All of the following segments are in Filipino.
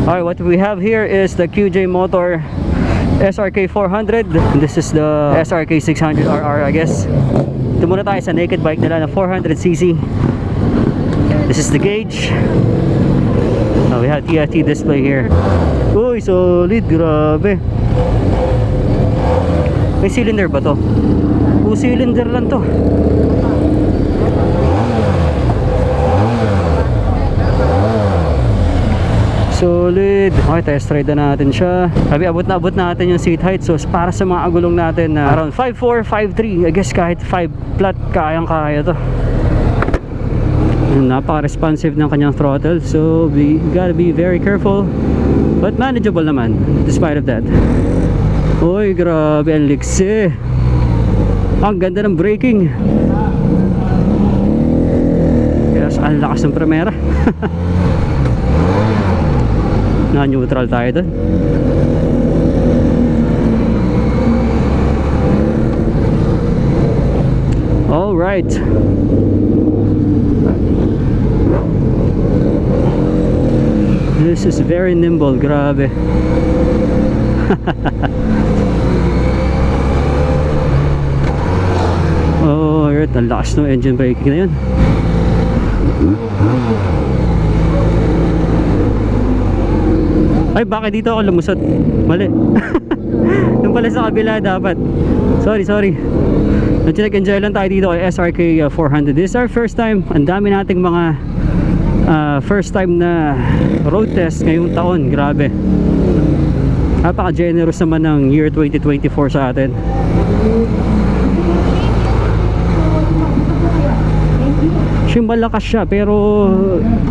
Alright, what we have here is the QJ Motor SRK 400. This is the SRK 600RR, I guess. Ito muna tayo sa naked bike nila na 400cc. This is the gauge. We have TFT display here. Uy, solid, grabe. May cylinder ba to? 2 cylinder lang to. Solid. Okay, test ride na natin siya. Sabi, abot natin yung seat height. So, para sa mga agulong natin na around 5'4", 5'3", I guess kahit 5 flat, kayang-kaya to. Napaka-responsive ng kanyang throttle. So, we gotta be very careful. But manageable naman, despite of that. Uy, grabe, ang liksi. Ang ganda ng braking. Yes, ang lakas ng Primera. Na-neutral tayo doon. Alright. This is very nimble, grabe. Oh, alright, ang lakas ng engine braking na yun. Ay, bakit dito ako lumusot? Mali. Doon pala sa kabila dapat. Sorry. Nag-enjoy lang tayo dito kay SRK 400. This is our first time. Ang dami nating mga first time na road test ngayong taon. Grabe. Napaka-generous naman ng year 2024 sa atin. Siya malakas siya, pero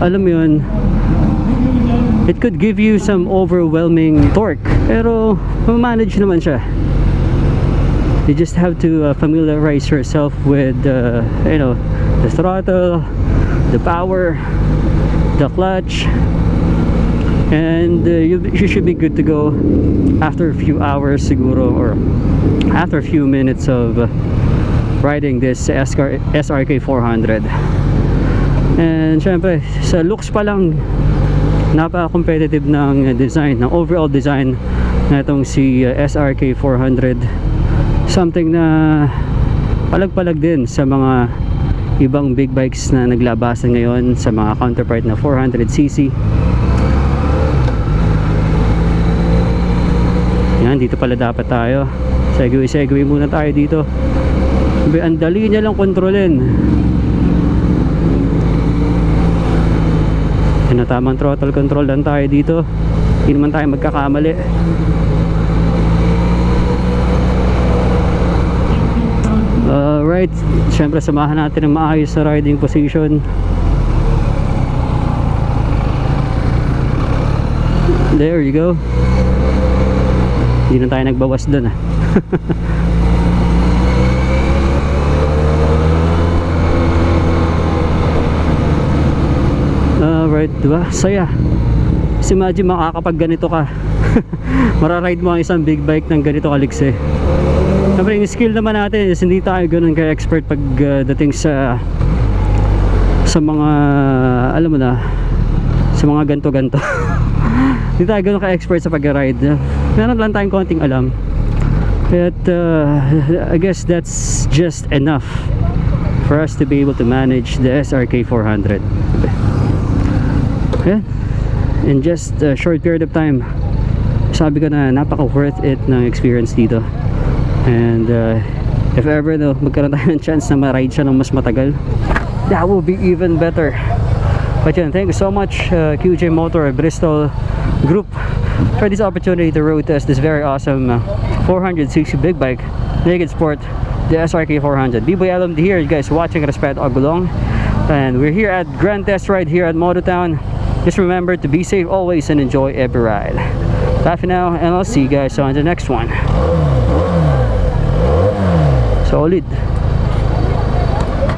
alam mo yun, it could give you some overwhelming torque, pero manage naman siya. You just have to familiarize yourself with you know, the throttle, the power, the clutch, and you should be good to go after a few hours siguro, or after a few minutes of riding this SRK 400. And syempre, sa looks pa lang, napaka-competitive ng design, ng overall design na itong si SRK 400. Something na palag-palag din sa mga ibang big bikes na naglabasan ngayon, sa mga counterpart na 400cc. Yan, dito pala dapat tayo. Segway muna tayo dito. Ang dali niya lang kontrolin. Yan, tamang throttle control lang tayo dito. Hindi naman tayo magkakamali. Alright, syempre samahan natin ng maayos na riding position. There you go. Hindi na tayo nagbawas dun, ah. Alright, diba? Saya. Kasi imagine makakapag ganito ka. Mararide mo ang isang big bike ng ganito kaliksi. Siyempre yung skill naman natin is hindi tayo ganun ka-expert pag dating sa mga, alam mo na, sa mga ganto-ganto. Hindi tayo ganun ka-expert sa pag-ride. Meron lang tayong konting alam. But I guess that's just enough for us to be able to manage the SRK 400. Okay? In just a short period of time, sabi ko na napaka worth it ng experience dito. And if ever no, magkaroon tayo ng chance na ma-ride siya ng mas matagal, that will be even better. But yun, thank you so much QJ Motor Bristol Group for this opportunity to road test this very awesome 400cc big bike, naked sport, the SRK 400. B-Boy LMD here, you guys watching Respeto Agulong, and we're here at Grand Test Ride here at Mototown. Just remember to be safe always and enjoy every ride. Bye for now, and I'll see you guys on the next one. Solid.